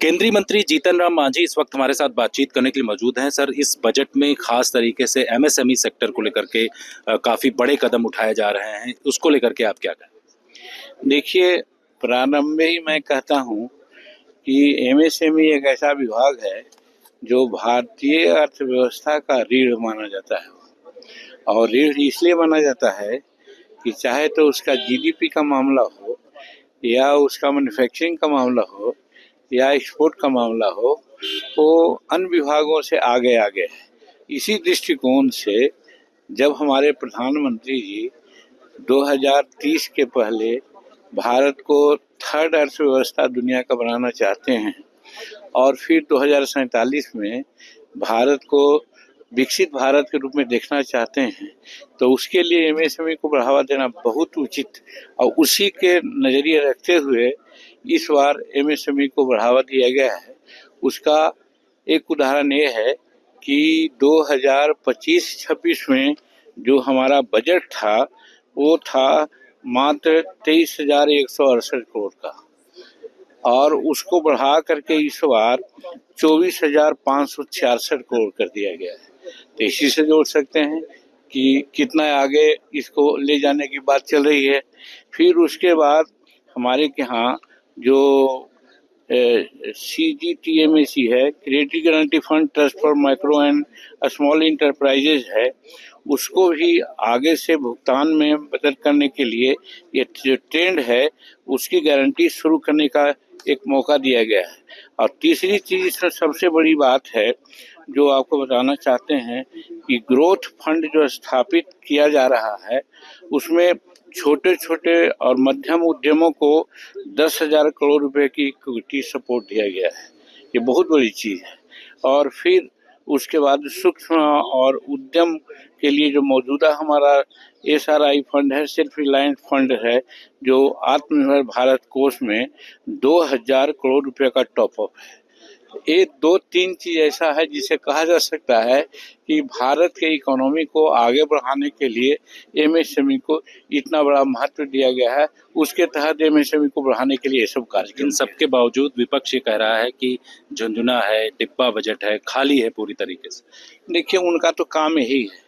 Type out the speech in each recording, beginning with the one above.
केंद्रीय मंत्री जीतन राम मांझी इस वक्त हमारे साथ बातचीत करने के लिए मौजूद हैं। सर, इस बजट में खास तरीके से एमएसएमई सेक्टर को लेकर के काफी बड़े कदम उठाए जा रहे हैं, उसको लेकर के आप क्या कहें? देखिए, प्रारंभ में ही मैं कहता हूं कि एमएसएमई एक ऐसा विभाग है जो भारतीय अर्थव्यवस्था का रीढ़ माना जाता है। और रीढ़ इसलिए माना जाता है कि चाहे तो उसका जीडीपी का मामला हो, या उसका मैन्युफैक्चरिंग का मामला हो, या एक्सपोर्ट का मामला हो, वो अन्य विभागों से आगे आगे है। इसी दृष्टिकोण से जब हमारे प्रधानमंत्री जी 2030 के पहले भारत को थर्ड अर्थव्यवस्था दुनिया का बनाना चाहते हैं और फिर 2047 में भारत को विकसित भारत के रूप में देखना चाहते हैं, तो उसके लिए एमएसएमई को बढ़ावा देना बहुत उचित और उसी के नज़रिए रखते हुए इस बार एमएसएमई को बढ़ावा दिया गया है। उसका एक उदाहरण ये है कि 2025-26 में जो हमारा बजट था वो था मात्र 23,168 करोड़ का, और उसको बढ़ा करके इस बार 24,566 करोड़ कर दिया गया है। तो इसी से जोड़ सकते हैं कि कितना आगे इसको ले जाने की बात चल रही है। फिर उसके बाद हमारे यहाँ जो CGTMSE है, credit guarantee fund trust for micro and small enterprises है, उसको भी आगे से भुगतान में मदद करने के लिए ये जो ट्रेंड है उसकी गारंटी शुरू करने का एक मौका दिया गया है। और तीसरी चीज इसमें सबसे बड़ी बात है जो आपको बताना चाहते हैं कि ग्रोथ फंड जो स्थापित किया जा रहा है उसमें छोटे छोटे और मध्यम उद्यमों को 10,000 करोड़ रुपए की इक्विटी सपोर्ट दिया गया है। ये बहुत बड़ी चीज़ है। और फिर उसके बाद सूक्ष्म और उद्यम के लिए जो मौजूदा हमारा SRI फंड है, सेल्फ रिलायंस फंड है, जो आत्मनिर्भर भारत कोष में 2,000 करोड़ रुपए का टॉपअप है। ये 2-3 चीज ऐसा है जिसे कहा जा सकता है कि भारत के इकोनॉमी को आगे बढ़ाने के लिए एमएसएमई को इतना बड़ा महत्व दिया गया है। उसके तहत एमएसएमई को बढ़ाने के लिए ये सब कार्य। इन सबके बावजूद विपक्ष ये कह रहा है कि झुंझुना है, डिब्बा बजट है, खाली है पूरी तरीके से। देखिए, उनका तो काम यही है,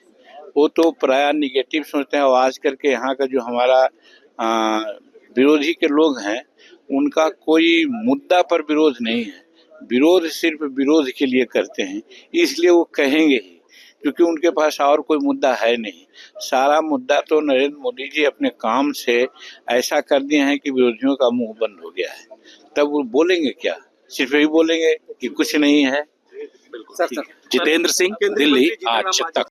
वो तो प्राय निगेटिव सोचते हैं। और आज करके यहाँ का जो हमारा विरोधी के लोग हैं उनका कोई मुद्दा पर विरोध नहीं है, विरोध सिर्फ विरोध के लिए करते हैं, इसलिए वो कहेंगे ही, क्योंकि उनके पास और कोई मुद्दा है नहीं। सारा मुद्दा तो नरेंद्र मोदी जी अपने काम से ऐसा कर दिए हैं कि विरोधियों का मुंह बंद हो गया है। तब वो बोलेंगे क्या? सिर्फ यही बोलेंगे कि कुछ नहीं है। बिल्कुल। जितेंद्र सिंह, दिल्ली, आज तक।